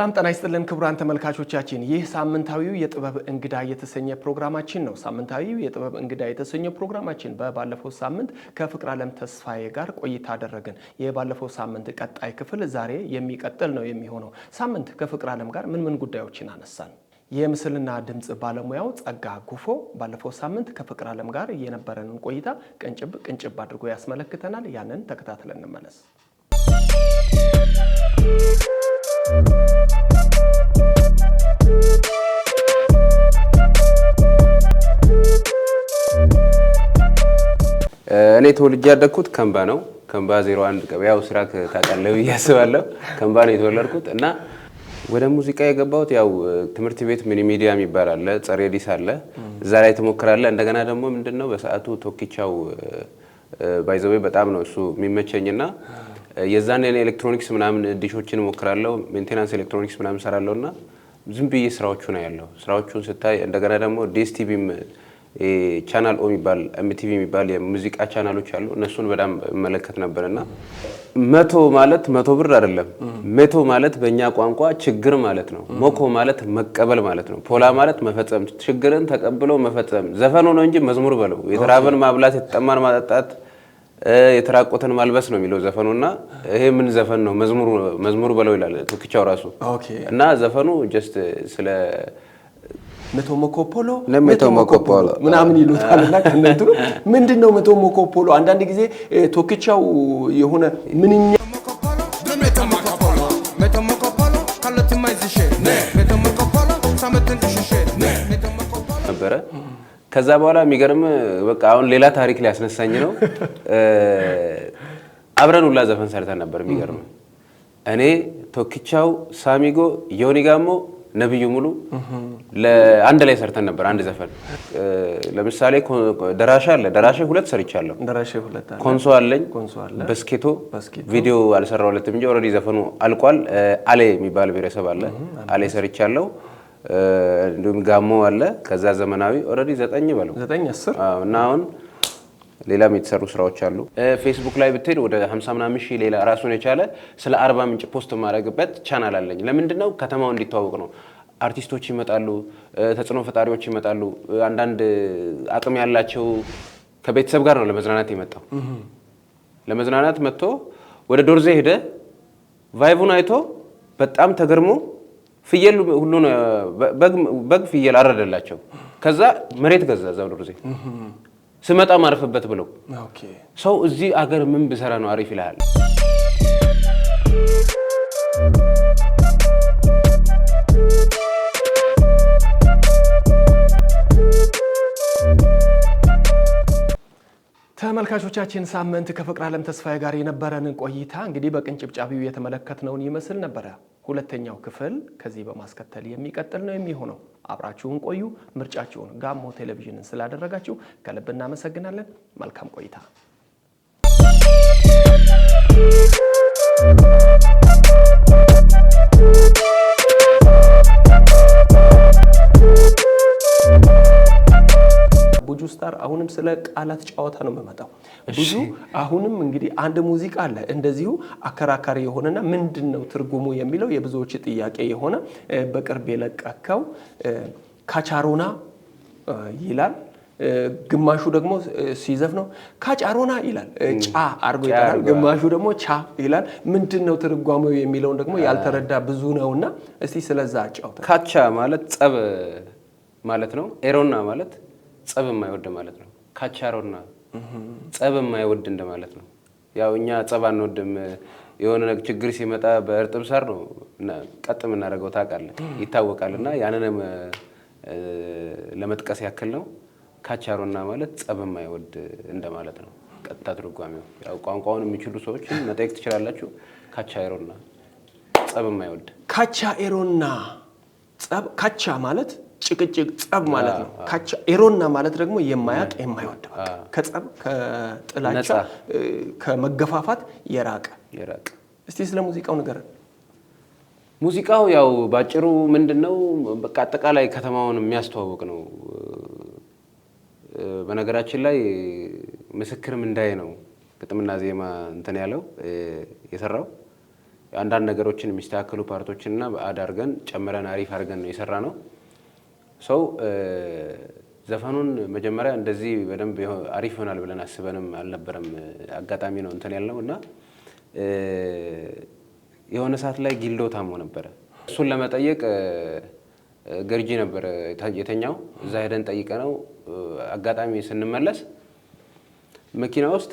ሰላም ጤና ይስጥልን ክቡራን ተመልካቾቻችን ይህ ሳምንታዊው የጥበብ እንግዳ የተሰኘ ፕሮግራማችን ነው። ሳምንታዊው የጥበብ እንግዳ የተሰኘ ፕሮግራማችን በባለፈው ሳምንት ከፍቅር ዓለም ተስፋዬ ጋር ቆይታ አደረግን። የባለፈው ሳምንት ቀጣይ ክፍል ዛሬ የሚቀጥል ነው የሚሆነው። ሳምንት ከፍቅር ዓለም ጋር ምን ጉዳዮችን አነሳን? የምስልና ድምጽ ባለሙያው ጸጋ ጉፎ ባለፈው ሳምንት ከፍቅር ዓለም ጋር የነበረንን ቆይታ ቅንጭብ አድርጎ ያስመለክተናል። ያንን ተከታትለን እንመለስ። እኔ ተወልጄ ያደግኩት ከምባ ነው። ከምባ 01 ገበያው ስራክ ታውቃለህ ብዬ አስባለሁ። ከምባ ነው የተወለድኩት እና ወደ ሙዚቃ የገባሁት ያው ትምህርት ቤት ሚኒ ሚዲያ የሚባል አለ፣ ጸሬዲስ አለ፣ እዛ ላይ ትሞክራለህ። እንደገና ደግሞ ምንድነው በሰዓቱ ቶኪቻው ባይዘዌ በጣም ነው እሱ የሚመቸኝና የዛን ኤሌክትሮኒክስ ምናምን ዲሾችን እሞክራለሁ፣ ሜንቴናንስ ኤሌክትሮኒክስ ምናምን ሰራለሁና ዝም ብዬ ስራዎቹ ነው ያለው። ስራዎቹን ስታይ እንደገና ደግሞ ዲኤስቲቪም ቻናል ኦ የሚባል ኤምቲቪ የሚባል የሙዚቃ ቻናሎች አሉ፣ እነሱን በጣም መለከት ነበርና መቶ ማለት 100 ብር አይደለም። መቶ ማለት በእኛ ቋንቋ ችግር ማለት ነው። ሞኮ ማለት መቀበል ማለት ነው። ፖላ ማለት መፈጸም፣ ችግርን ተቀብሎ መፈጸም። ዘፈኑ ነው እንጂ መዝሙር በለው። የተራበን ማብላት፣ የተጠማን ማጠጣት፣ የተራቆተን ማልበስ ነው የሚለው ዘፈኑና ይሄ ምን ዘፈን ነው? መዝሙር በለው ይላል ቶኪቻው ራሱ። እና ዘፈኑ ጀስት ስለ ሜቶሞኮፖሎ ምናምን ይሉታልና ከነንቱ ምንድነው ሜቶሞኮፖሎ? አንዳንድ ጊዜ ቶኪቻው የሆነ ምንኛ ነበረ። ከዛ በኋላ የሚገርም በቃ አሁን ሌላ ታሪክ ሊያስነሳኝ ነው። አብረን ሁላ ዘፈን ሰርተን ነበር። የሚገርም እኔ ቶኪቻው፣ ሳሚጎ፣ ዮኒጋሞ፣ ነብዩ ሙሉ ለአንድ ላይ ሰርተን ነበር አንድ ዘፈን። ለምሳሌ ደራሻ አለ፣ ደራሻ 2 ሰርቻለሁ። ኮንሶ አለኝ፣ በስኬቶ ቪዲዮ አልሰራሁለትም እንጂ ኦልሬዲ ዘፈኑ አልቋል። አሌ የሚባል ብሔረሰብ አለ፣ አሌ ሰርቻለሁ። እንዲሁም ጋሞ አለ። ከዛ ዘመናዊ ኦልሬዲ 9 በለው 10 እና አሁን ሌላም የተሰሩ ስራዎች አሉ። ፌስቡክ ላይ ብትሄድ ወደ 50 ምናምን ሺህ ሌላ ራሱን የቻለ ስለ አርባ ምንጭ ፖስት ማድረግበት ቻናል አለኝ። ለምንድነው? ከተማው እንዲተዋወቅ ነው። አርቲስቶች ይመጣሉ፣ ተጽዕኖ ፈጣሪዎች ይመጣሉ። አንዳንድ አቅም ያላቸው ከቤተሰብ ጋር ነው ለመዝናናት የመጣው። ለመዝናናት መጥቶ ወደ ዶርዜ ሄደ፣ ቫይቡን አይቶ በጣም ተገርሞ ፍየል ሁሉ ነው በግ ፍየል አረደላቸው። ከዛ መሬት ገዛ እዛው ዶርዜ ስመጣ ማርፈበት ብለው ሰው እዚህ አገር ምን ብሰራ ነው አሪፍ ይላል። ተመልካቾቻችን ሳምንት ከፍቅር ዓለም ተስፋዬ ጋር የነበረንን ቆይታ እንግዲህ በቅንጭብጫቢው የተመለከትነውን ይመስል ነበረ። ሁለተኛው ክፍል ከዚህ በማስከተል የሚቀጥል ነው የሚሆነው። አብራችሁን ቆዩ። ምርጫችሁን ጋሞ ቴሌቪዥንን ስላደረጋችሁ ከልብ እናመሰግናለን። መልካም ቆይታ። ቡጁ ስታር አሁንም ስለ ቃላት ጨዋታ ነው የምመጣው። ብዙ አሁንም እንግዲህ አንድ ሙዚቃ አለ እንደዚሁ አከራካሪ የሆነና ምንድነው ትርጉሙ የሚለው የብዙዎች ጥያቄ የሆነ በቅርብ የለቀቀው ካቻሮና ይላል። ግማሹ ደግሞ ሲዘፍ ነው ካቻሮና ይላል፣ ጫ አርጎ ይጠራል። ግማሹ ደግሞ ቻ ይላል። ምንድነው ትርጓሜው የሚለውን ደግሞ ያልተረዳ ብዙ ነውና እስቲ ስለዛ አጫውታ። ካቻ ማለት ጸብ ማለት ነው። ኤሮና ማለት ጸብ የማይወድ ማለት ነው። ካቻሮና ጸብ የማይወድ እንደማለት ነው። ያው እኛ ጸብ አንወድም። የሆነ ችግር ሲመጣ በእርጥብ ሳር ነው ቀጥ የምናደርገው ታውቃለህ፣ ይታወቃልና ያንንም ለመጥቀስ ያክል ነው። ካቻሮና ማለት ጸብ የማይወድ እንደማለት ነው ቀጥታ ትርጓሜው። ያው ቋንቋውን የሚችሉ ሰዎች መጠየቅ ትችላላችሁ። ካቻሮና ጸብ የማይወድ ካቻሮና ጸብ። ካቻ ማለት ጭቅጭቅ ጸብ ማለት ነው። ካቻ ኤሮና ማለት ደግሞ የማያቅ የማይወድ ከጸብ ከጥላቻ ከመገፋፋት የራቀ። እስቲ ስለ ሙዚቃው ንገረን። ሙዚቃው ያው ባጭሩ ምንድነው በቃ አጠቃላይ ከተማውን የሚያስተዋውቅ ነው። በነገራችን ላይ ምስክርም እንዳይ ነው ግጥምና ዜማ እንትን ያለው የሰራው አንዳንድ ነገሮችን የሚስተካከሉ ፓርቶችንና አዳርገን ጨምረን አሪፍ አድርገን ነው የሰራ ነው። ሰው ዘፈኑን መጀመሪያ እንደዚህ በደንብ አሪፍ ይሆናል ብለን አስበንም አልነበረም። አጋጣሚ ነው እንትን ያልነው እና የሆነ ሰዓት ላይ ጊልዶ ታሞ ነበረ። እሱን ለመጠየቅ ገርጂ ነበር የተኛው። እዛ ሄደን ጠይቀነው አጋጣሚ ስንመለስ መኪና ውስጥ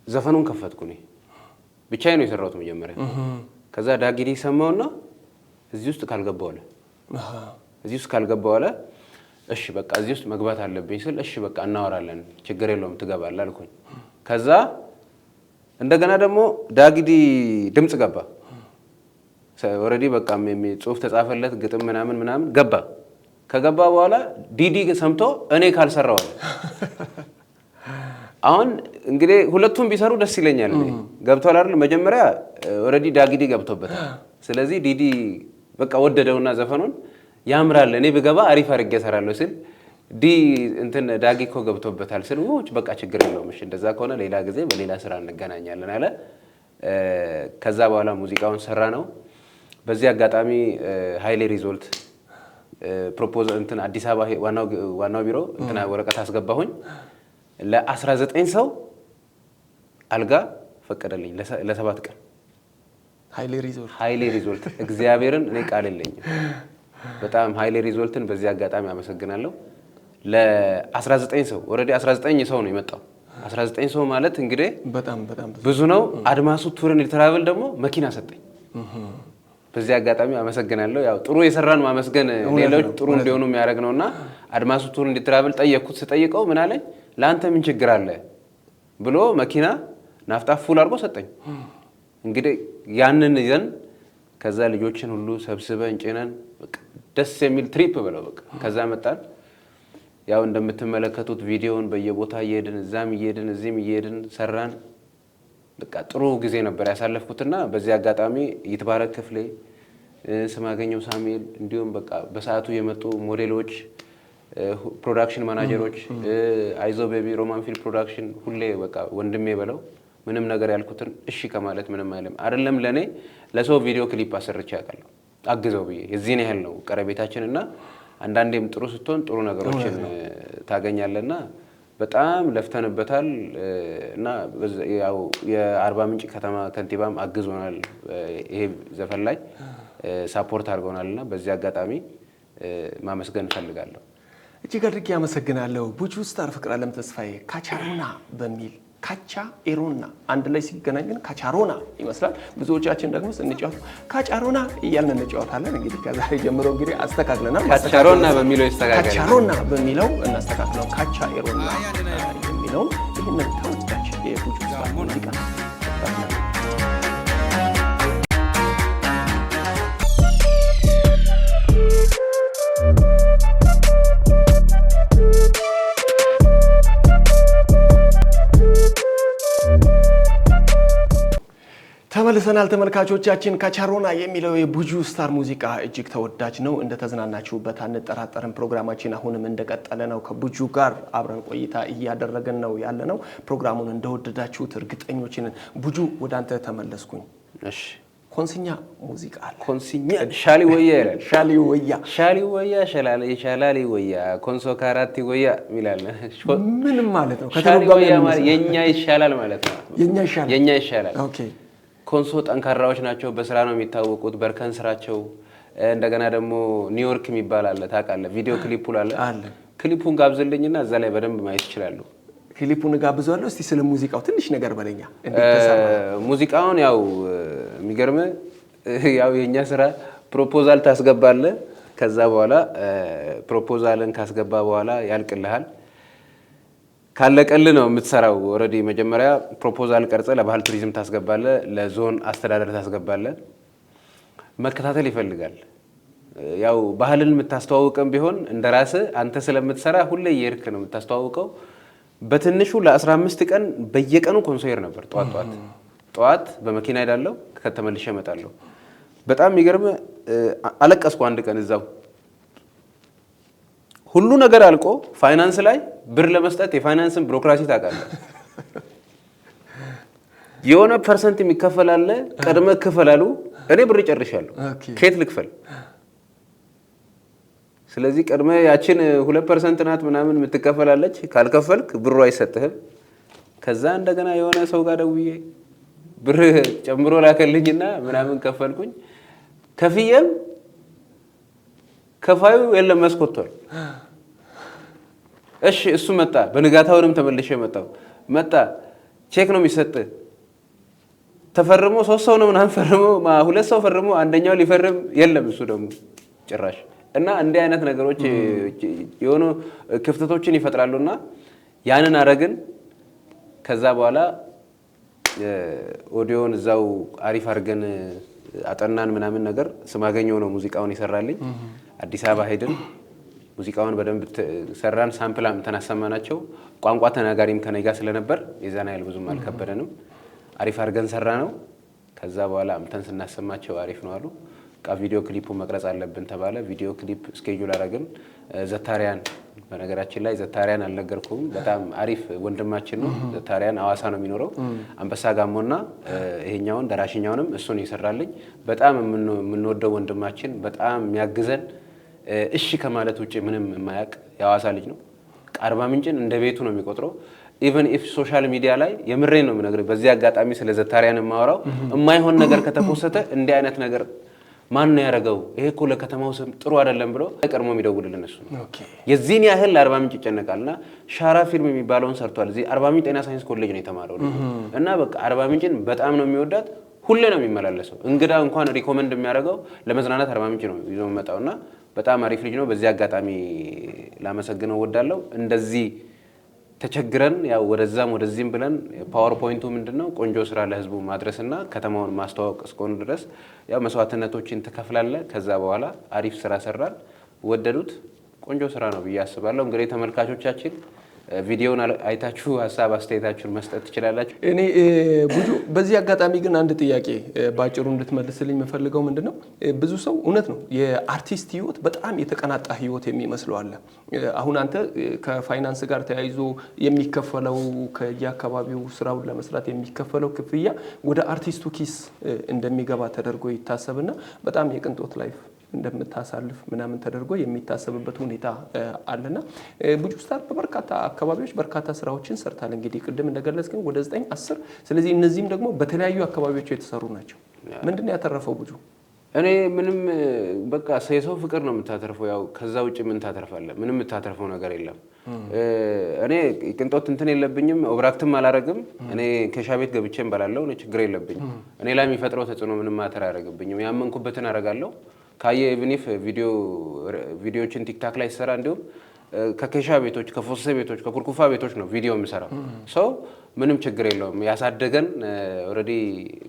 ዘፈኑን ከፈትኩ እኔ ብቻዬ ነው የሰራሁት መጀመሪያ። ከዛ ዳጊዲ ሰማውና እዚህ ውስጥ ካልገባው አለ እሺ በቃ እዚህ ውስጥ መግባት አለብኝ ስል እሺ በቃ እናወራለን ችግር የለውም ትገባለህ አልኩኝ። ከዛ እንደገና ደግሞ ዳጊዲ ድምጽ ገባ። ኦሬዲ በቃ ጽሁፍ ተጻፈለት ግጥም ምናምን ገባ። ከገባ በኋላ ዲዲ ሰምቶ እኔ ካልሰራው አሁን እንግዲህ ሁለቱም ቢሰሩ ደስ ይለኛል። ገብቷል አይደል? መጀመሪያ ኦሬዲ ዳጊዲ ገብቶበታል። ስለዚህ ዲዲ በቃ ወደደውና ዘፈኑን ያምራል እኔ ብገባ አሪፍ አድርጌ እሰራለሁ ሲል ዳጊ እኮ ገብቶበታል ስል በቃ ችግር የለውም እሺ እንደዛ ከሆነ ሌላ ጊዜ በሌላ ስራ እንገናኛለን አለ። ከዛ በኋላ ሙዚቃውን ሰራ ነው። በዚህ አጋጣሚ ሃይሌ ሪዞልት ፕሮፖዛል አዲስ አበባ ዋናው ቢሮ ወረቀት አስገባሁኝ። ለ19 ሰው አልጋ ፈቀደልኝ ለ7 ቀን። ሃይሌ ሪዞልት እግዚአብሔርን እኔ ቃል የለኝም። በጣም ሃይሌ ሪዞልትን በዚህ አጋጣሚ አመሰግናለሁ። ለ19 ሰው ኦሬዲ 19 ሰው ነው የመጣው። 19 ሰው ማለት እንግዲህ በጣም ብዙ ነው። አድማሱ ቱርን ትራቨል ደግሞ መኪና ሰጠኝ። በዚህ አጋጣሚ አመሰግናለሁ። ያው ጥሩ የሰራን ማመስገን ሌሎች ጥሩ እንዲሆኑ የሚያደርግ ነውና አድማሱ ቱርን ትራቨል ስጠይቀው ምን አለኝ ለአንተ ምን ችግር አለ ብሎ መኪና ናፍጣ ፉል አድርጎ ሰጠኝ። እንግዲህ ያንን ይዘን ከዛ ልጆችን ሁሉ ሰብስበን ጭነን ደስ የሚል ትሪፕ ብለው በቃ ከዛ መጣን። ያው እንደምትመለከቱት ቪዲዮውን በየቦታ እየሄድን እዛም እየሄድን እዚህም እየሄድን ሰራን። በቃ ጥሩ ጊዜ ነበር ያሳለፍኩትና በዚህ አጋጣሚ ይትባረክ ክፍሌ፣ ስማገኘው ሳሙኤል እንዲሁም በቃ በሰዓቱ የመጡ ሞዴሎች፣ ፕሮዳክሽን ማናጀሮች አይዞ ቤቢ ሮማን ፊልም ፕሮዳክሽን ሁሌ በቃ ወንድሜ በለው ምንም ነገር ያልኩትን እሺ ከማለት ምንም አይልም። አይደለም ለኔ ለሰው ቪዲዮ ክሊፕ አሰርቼ ያውቃለሁ አግዘው ብዬ የዚህን ያህል ነው ቀረቤታችንና አንዳንዴም ጥሩ ስትሆን ጥሩ ነገሮችን ታገኛለና በጣም ለፍተንበታል እና ያው የአርባ ምንጭ ከተማ ከንቲባም አግዞናል። ይሄ ዘፈን ላይ ሳፖርት አድርገውናልና በዚህ አጋጣሚ ማመስገን ፈልጋለሁ። እጅግ አድርጌ አመሰግናለሁ። ቡጁ ስታር ፍቅርዓለም ተስፋዬ ካቻሮና በሚል ካቻ ኤሮና አንድ ላይ ሲገናኝ ግን ካቻሮና ይመስላል። ብዙዎቻችን ደግሞ ስንጫወት ካቻሮና እያልን እንጫወታለን። እንግዲህ ከዛሬ ጀምሮ እንግዲህ አስተካክለናል። ካቻሮና በሚለው ይስተካከላል። ካቻሮና በሚለው እናስተካክለው። ካቻ ኤሮና የሚለው ይህንን ተወዳጅ የቡጁ ስታር ሙዚቃ ተመልሰናል ተመልካቾቻችን። ካቻሮና የሚለው የቡጁ ስታር ሙዚቃ እጅግ ተወዳጅ ነው። እንደተዝናናችሁበት አንጠራጠርም። ፕሮግራማችን አሁንም እንደቀጠለ ነው። ከቡጁ ጋር አብረን ቆይታ እያደረግን ነው ያለነው። ፕሮግራሙን እንደወደዳችሁት እርግጠኞች ነን። ቡጁ ወደ አንተ ተመለስኩኝ። እሺ ኮንሲኛ ሙዚቃ አለ። ኮንሲኛ ሻሊ ወያ ይላል። ሻሊ ወያ ሻላሊ ወያ ኮንሶ ካራቲ ወያ ይላል። ምን ማለት ነው? ሻሊ ወያ ማለት የኛ ይሻላል ማለት ነው። የኛ ይሻላል። ኦኬ። ኮንሶ ጠንካራዎች ናቸው። በስራ ነው የሚታወቁት። በርከን ስራቸው እንደገና ደግሞ ኒውዮርክ የሚባል አለ ታውቃለህ? ቪዲዮ ክሊፑ አለ። ክሊፑን ጋብዝልኝና እዛ ላይ በደንብ ማየት ይችላሉ። ክሊፑን ጋብዘዋለሁ። እስቲ ስለ ሙዚቃው ትንሽ ነገር በለኛ። ሙዚቃውን ያው የሚገርም ያው የኛ ስራ ፕሮፖዛል ታስገባለህ። ከዛ በኋላ ፕሮፖዛልን ካስገባ በኋላ ያልቅልሃል። ካለቀልህ ነው የምትሰራው። ኦሬዲ መጀመሪያ ፕሮፖዛል ቀርጸ ለባህል ቱሪዝም ታስገባለህ፣ ለዞን አስተዳደር ታስገባለህ። መከታተል ይፈልጋል። ያው ባህልን የምታስተዋውቀም ቢሆን እንደራስህ አንተ ስለምትሰራ ሁሌ እየሄድክ ነው የምታስተዋውቀው። በትንሹ ለ15 ቀን በየቀኑ ኮንሰርት ነበር። ጠዋት በመኪና ሄዳለሁ፣ ከተመልሼ እመጣለሁ። በጣም የሚገርም አለቀስኩ አንድ ቀን እዛው። ሁሉ ነገር አልቆ ፋይናንስ ላይ ብር ለመስጠት የፋይናንስን ቢሮክራሲ ታውቃለህ። የሆነ ፐርሰንት የሚከፈል አለ። ቀድመ ክፈል አሉ። እኔ ብር ጨርሻለሁ። ከየት ልክፈል? ስለዚህ ቀድመ ያችን 2% ናት ምናምን የምትከፈላለች። ካልከፈልክ ብሩ አይሰጥህም። ከዛ እንደገና የሆነ ሰው ጋር ደውዬ ብር ጨምሮ ላከልኝና ምናምን ከፈልኩኝ። ከፍየም ከፋዩ የለም መስኮቷል። እሺ እሱ መጣ። በንጋታውንም ተመልሼ መጣ። ቼክ ነው የሚሰጥህ። ተፈርሞ 3 ሰው ነው ምናምን ፈርሞ 2 ሰው ፈርሞ አንደኛው ሊፈርም የለም እሱ ደግሞ ጭራሽ። እና እንዲህ አይነት ነገሮች የሆኑ ክፍተቶችን ይፈጥራሉና ያንን አረግን። ከዛ በኋላ ኦዲዮን እዛው አሪፍ አድርገን አጠናን ምናምን ነገር ስማገኘው ነው ሙዚቃውን ይሰራልኝ። አዲስ አበባ ሄድን። ሙዚቃውን በደንብ ሰራን። ሳምፕል አምጥተን አሰማናቸው። ቋንቋ ተናጋሪም ከኔ ጋር ስለነበር የዛና ያህል ብዙም አልከበደንም። አሪፍ አድርገን ሰራ ነው። ከዛ በኋላ አምጥተን ስናሰማቸው አሪፍ ነው አሉ። ቪዲዮ ክሊፑ መቅረጽ አለብን ተባለ። ቪዲዮ ክሊፕ ስኬጁል አደረግን። ዘታሪያን በነገራችን ላይ ዘታሪያን አልነገርኩም፣ በጣም አሪፍ ወንድማችን ነው። ዘታሪያን አዋሳ ነው የሚኖረው። አንበሳ ጋሞና ይሄኛውን ደራሽኛውንም እሱን ይሰራልኝ። በጣም የምንወደው ወንድማችን፣ በጣም የሚያግዘን፣ እሺ ከማለት ውጪ ምንም የማያውቅ የአዋሳ ልጅ ነው። አርባ ምንጭን እንደ ቤቱ ነው የሚቆጥረው። ኢቨን ኢፍ ሶሻል ሚዲያ ላይ የምሬን ነው የምነግርህ። በዚህ አጋጣሚ ስለ ዘታሪያን የማወራው የማይሆን ነገር ከተፖሰተ እንዲህ አይነት ነገር ማን ነው ያደረገው? ይሄ እኮ ለከተማው ስም ጥሩ አይደለም ብሎ ቀድሞ የሚደውልልን እሱ ነው። የዚህን ያህል ለአርባ ምንጭ ይጨነቃልና ሻራ ፊልም የሚባለውን ሰርቷል። እዚህ አርባ ምንጭ ጤና ሳይንስ ኮሌጅ ነው የተማረው እና በቃ አርባ ምንጭን በጣም ነው የሚወዳት። ሁሌ ነው የሚመላለሰው። እንግዳ እንኳን ሪኮመንድ የሚያደርገው ለመዝናናት አርባ ምንጭ ነው ይዞ የሚመጣውና በጣም አሪፍ ልጅ ነው። በዚህ አጋጣሚ ላመሰግነው ወዳለው። እንደዚህ ተቸግረን ያው ወደዛም ወደዚህም ብለን ፓወርፖይንቱ ምንድነው ቆንጆ ስራ ለህዝቡ ማድረስና ከተማውን ማስተዋወቅ እስከሆነ ድረስ ያው መስዋዕትነቶችን ትከፍላለህ። ከዛ በኋላ አሪፍ ስራ ሰራን፣ ወደዱት። ቆንጆ ስራ ነው ብዬ አስባለሁ። እንግዲህ ተመልካቾቻችን ቪዲዮውን አይታችሁ ሀሳብ አስተያየታችሁን መስጠት ትችላላችሁ። እኔ ብዙ በዚህ አጋጣሚ ግን አንድ ጥያቄ ባጭሩ እንድትመልስልኝ የምፈልገው ምንድነው፣ ብዙ ሰው እውነት ነው የአርቲስት ህይወት በጣም የተቀናጣ ህይወት የሚመስለው አለ። አሁን አንተ ከፋይናንስ ጋር ተያይዞ የሚከፈለው ከየአካባቢው ስራውን ለመስራት የሚከፈለው ክፍያ ወደ አርቲስቱ ኪስ እንደሚገባ ተደርጎ ይታሰብና በጣም የቅንጦት ላይፍ እንደምታሳልፍ ምናምን ተደርጎ የሚታሰብበት ሁኔታ አለና ቡጁ ስታር በበርካታ አካባቢዎች በርካታ ስራዎችን ሰርታል። እንግዲህ ቅድም እንደገለጽከኝ ወደ 9 10። ስለዚህ እነዚህም ደግሞ በተለያዩ አካባቢዎች የተሰሩ ናቸው። ምንድነው ያተረፈው ቡጁ? እኔ ምንም በቃ የሰው ፍቅር ነው የምታተርፈው። ያው ከዛ ውጪ ምን ታተርፋለህ? ምንም የምታተርፈው ነገር የለም። እኔ ቅንጦት እንትን የለብኝም፣ ኦብራክትም አላረግም። እኔ ከሻ ቤት ገብቼም በላለው እኔ ችግር የለብኝም። እኔ ላይ የሚፈጥረው ተጽዕኖ ምንም ማተር አያደርግብኝም። ያመንኩበትን አረጋለሁ። ካየ ኢቭኒፍ ቪዲዮዎችን ቲክታክ ላይ ሰራ እንዲሁም ከኬሻ ቤቶች ከፎሰ ቤቶች ከኩርኩፋ ቤቶች ነው ቪዲዮ የምሰራው። ሰው ምንም ችግር የለውም። ያሳደገን ኦልሬዲ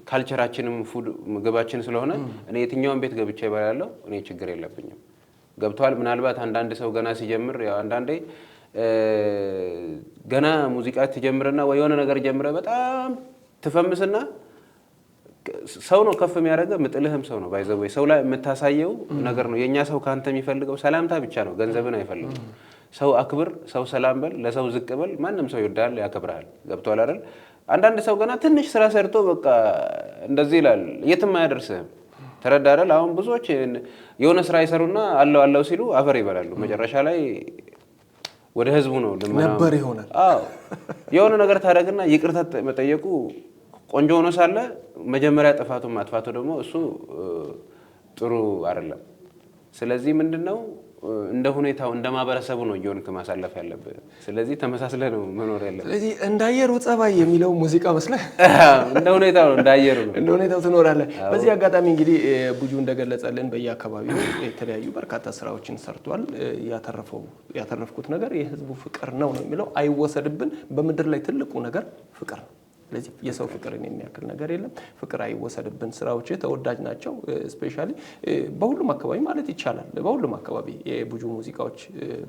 ካልቸራችንም ፉድ ምግባችን ስለሆነ እኔ የትኛውን ቤት ገብቼ እበላለሁ። እኔ ችግር የለብኝም። ገብቷል። ምናልባት አንዳንድ ሰው ገና ሲጀምር ያው አንዳንዴ ገና ሙዚቃ ትጀምርና ወይ የሆነ ነገር ጀምረ በጣም ትፈምስና ሰው ነው ከፍ የሚያደርገው፣ ምጥልህም ሰው ነው ባይዘው ሰው ላይ የምታሳየው ነገር ነው። የኛ ሰው ካንተ የሚፈልገው ሰላምታ ብቻ ነው፣ ገንዘብን አይፈልግም። ሰው አክብር፣ ሰው ሰላም በል፣ ለሰው ዝቅ በል፣ ማንም ሰው ይወዳል ያከብራል። ገብቷል አይደል? አንዳንድ ሰው ገና ትንሽ ስራ ሰርቶ በቃ እንደዚህ ይላል፣ የትም አያደርስህም። ተረዳህ አይደል? አሁን ብዙዎች የሆነ ስራ ይሰሩና አለው ሲሉ አፈር ይበላሉ። መጨረሻ ላይ ወደ ህዝቡ ነው ነበር ይሆናል። አዎ የሆነ ነገር ታደርግና ይቅርታ መጠየቁ ቆንጆ ሆኖ ሳለ መጀመሪያ ጥፋቱን ማጥፋቱ ደግሞ እሱ ጥሩ አይደለም። ስለዚህ ምንድነው እንደ ሁኔታው እንደ ማህበረሰቡ ነው እየሆንክ ማሳለፍ ያለብህ። ስለዚህ ተመሳስለ ነው መኖር ያለብህ። ስለዚህ እንዳየሩ ጸባይ የሚለው ሙዚቃ መስለህ እንደ ሁኔታው ነው እንዳየሩ ነው እንደ ሁኔታው ትኖራለህ። በዚህ አጋጣሚ እንግዲህ ቡጁ እንደገለጸልን በየአካባቢው የተለያዩ በርካታ ስራዎችን ሰርቷል። ያተረፍኩት ነገር የህዝቡ ፍቅር ነው የሚለው አይወሰድብን። በምድር ላይ ትልቁ ነገር ፍቅር ነው። ስለዚህ የሰው ፍቅርን የሚያክል ነገር የለም። ፍቅር አይወሰድብን። ስራዎች ተወዳጅ ናቸው። ስፔሻሊ በሁሉም አካባቢ ማለት ይቻላል በሁሉም አካባቢ የቡጁ ሙዚቃዎች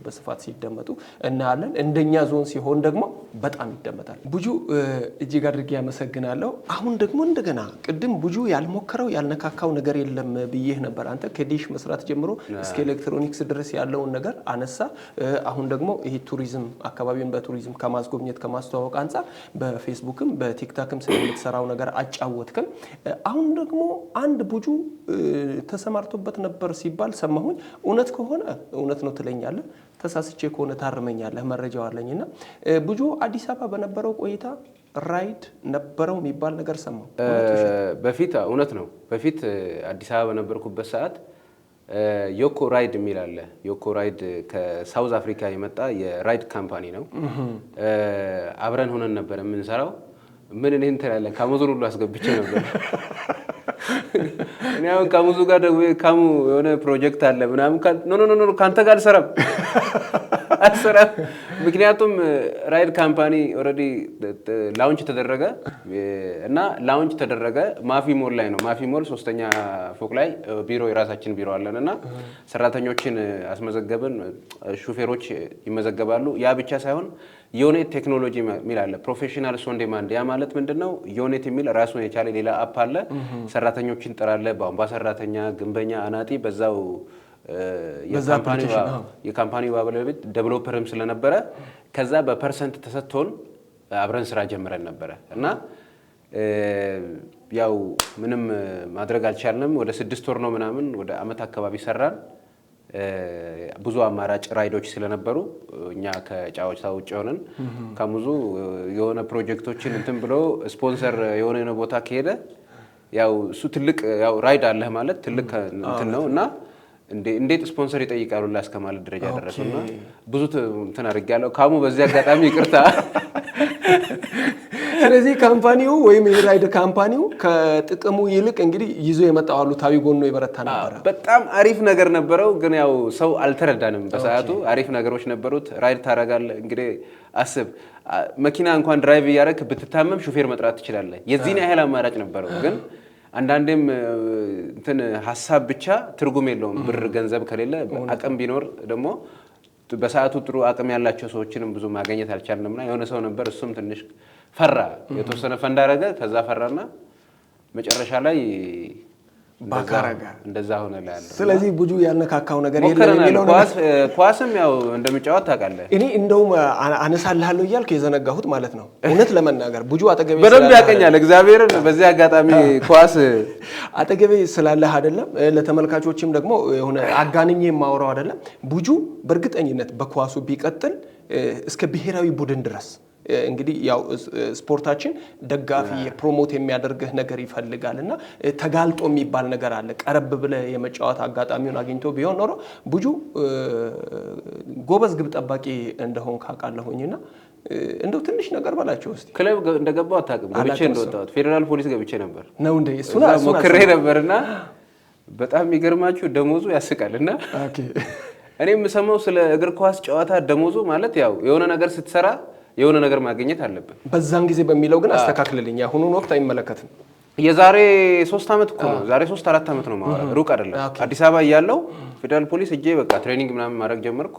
በስፋት ሲደመጡ እናያለን። እንደኛ ዞን ሲሆን ደግሞ በጣም ይደመጣል። ቡጁ እጅግ አድርጌ ያመሰግናለሁ። አሁን ደግሞ እንደገና ቅድም ቡጁ ያልሞከረው ያልነካካው ነገር የለም ብዬህ ነበር። አንተ ከዲሽ መስራት ጀምሮ እስከ ኤሌክትሮኒክስ ድረስ ያለውን ነገር አነሳ። አሁን ደግሞ ይሄ ቱሪዝም አካባቢውን በቱሪዝም ከማስጎብኘት ከማስተዋወቅ አንጻር በፌስቡክም በቲክታክም ስለምትሰራው ነገር አጫወትክም። አሁን ደግሞ አንድ ቡጁ ተሰማርቶበት ነበር ሲባል ሰማሁኝ። እውነት ከሆነ እውነት ነው ትለኛለህ፣ ተሳስቼ ከሆነ ታርመኛለህ። መረጃው አለኝና ቡጁ አዲስ አበባ በነበረው ቆይታ ራይድ ነበረው የሚባል ነገር ሰማሁ። በፊት እውነት ነው። በፊት አዲስ አበባ በነበርኩበት ሰዓት ዮኮ ራይድ የሚል አለ። ዮኮ ራይድ ከሳውዝ አፍሪካ የመጣ የራይድ ካምፓኒ ነው። አብረን ሆነን ነበር የምንሰራው። ምን እኔ እንትላለን ካሙዙን ሁሉ አስገብቼ ነበር። እኔ አሁን ካሙዙ ጋር ደግሞ ካሙ የሆነ ፕሮጀክት አለ ምናምን ኖ ካንተ ጋር አልሰራም። ምክንያቱም ራይድ ካምፓኒ ኦልሬዲ ላውንች ተደረገ እና ላውንች ተደረገ ማፊ ሞል ላይ ነው። ማፊ ሞል 3ኛ ፎቅ ላይ ቢሮ የራሳችን ቢሮ አለን እና ሰራተኞችን አስመዘገብን። ሹፌሮች ይመዘገባሉ። ያ ብቻ ሳይሆን ዮኔት ቴክኖሎጂ የሚል አለ። ፕሮፌሽናል ሶን ዴማንድ። ያ ማለት ምንድነው? ዮኔት የሚል ራሱን የቻለ ሌላ አፕ አለ። ሰራተኞችን ጥራለ። ቧንቧ ሰራተኛ፣ ግንበኛ፣ አናጢ በዛው የካምፓኒው ባለቤት ዴቨሎፐርም ስለነበረ ከዛ በፐርሰንት ተሰጥቶን አብረን ስራ ጀምረን ነበረ እና ያው ምንም ማድረግ አልቻልንም። ወደ 6 ወር ነው ምናምን ወደ አመት አካባቢ ሰራን። ብዙ አማራጭ ራይዶች ስለነበሩ እኛ ከጫወታ ውጭ ሆነን ከሙዙ የሆነ ፕሮጀክቶችን እንትን ብሎ ስፖንሰር የሆነ ቦታ ከሄደ ያው እሱ ትልቅ ያው ራይድ አለህ ማለት ትልቅ እንትን ነው እና እንዴት ስፖንሰር ይጠይቃሉ እስከማለት ደረጃ ደረሰና ብዙ እንትን አድርጌያለሁ። ካሙ በዚህ አጋጣሚ ይቅርታ። ስለዚህ ካምፓኒው ወይም የራይድ ካምፓኒው ከጥቅሙ ይልቅ እንግዲህ ይዞ የመጣው አሉታዊ ጎኑ የበረታ ነበር። በጣም አሪፍ ነገር ነበረው፣ ግን ያው ሰው አልተረዳንም በሰዓቱ። አሪፍ ነገሮች ነበሩት። ራይድ ታረጋለህ እንግዲህ አስብ፣ መኪና እንኳን ድራይቭ እያደረክ ብትታመም ሹፌር መጥራት ትችላለህ። የዚህን ያህል አማራጭ ነበረው። ግን አንዳንዴም እንትን ሀሳብ ብቻ ትርጉም የለውም። ብር ገንዘብ ከሌለ አቅም ቢኖር ደግሞ በሰዓቱ ጥሩ አቅም ያላቸው ሰዎችንም ብዙ ማግኘት አልቻልንምና የሆነ ሰው ነበር፣ እሱም ትንሽ ፈራ። የተወሰነ ፈንድ አደረገ። ከዛ ፈራና መጨረሻ ላይ ባካራጋ እንደዛ ሆነ ላይ አለ። ስለዚህ ቡጁ ያልነካካው ነገር የለም የሚለው ነው። ኳስም ያው እንደምጫወት ታውቃለህ። እኔ እንደውም አነሳልሃለሁ እያልኩ የዘነጋሁት ማለት ነው። እውነት ለመናገር ቡጁ አጠገቤ በደንብ ያቀኛል እግዚአብሔርን። በዚህ አጋጣሚ ኳስ አጠገቤ ስላለህ አይደለም፣ ለተመልካቾችም ደግሞ የሆነ አጋንኜ የማወራው አይደለም። ቡጁ በእርግጠኝነት በኳሱ ቢቀጥል እስከ ብሔራዊ ቡድን ድረስ እንግዲህ ያው ስፖርታችን ደጋፊ ፕሮሞት የሚያደርግህ ነገር ይፈልጋልና ተጋልጦ የሚባል ነገር አለ። ቀረብ ብለህ የመጫወት አጋጣሚውን አግኝቶ ቢሆን ኖሮ ቡጁ ጎበዝ ግብ ጠባቂ እንደሆን ካቃለሁኝና እንደው ትንሽ ነገር ባላችሁ እስቲ። ክለብ እንደገባው አታውቅም? ገብቼ እንደወጣሁት ፌደራል ፖሊስ ገብቼ ነበር ነው እንዴ? እሱና ሞክሬ ነበርና በጣም የሚገርማችሁ ደሞዙ ያስቃልና እኔ የምሰማው ስለ እግር ኳስ ጨዋታ ደሞዙ ማለት ያው የሆነ ነገር ስትሰራ የሆነ ነገር ማግኘት አለበት። በዛን ጊዜ በሚለው ግን አስተካክልልኝ። አሁኑን ወቅት አይመለከትም። የዛሬ 3 አመት እኮ ነው። ዛሬ 3-4 አመት ነው ማለት ሩቅ አይደለም። አዲስ አበባ እያለሁ ፌደራል ፖሊስ እጄ በቃ ትሬኒንግ ምናምን ማድረግ ጀመርኩ።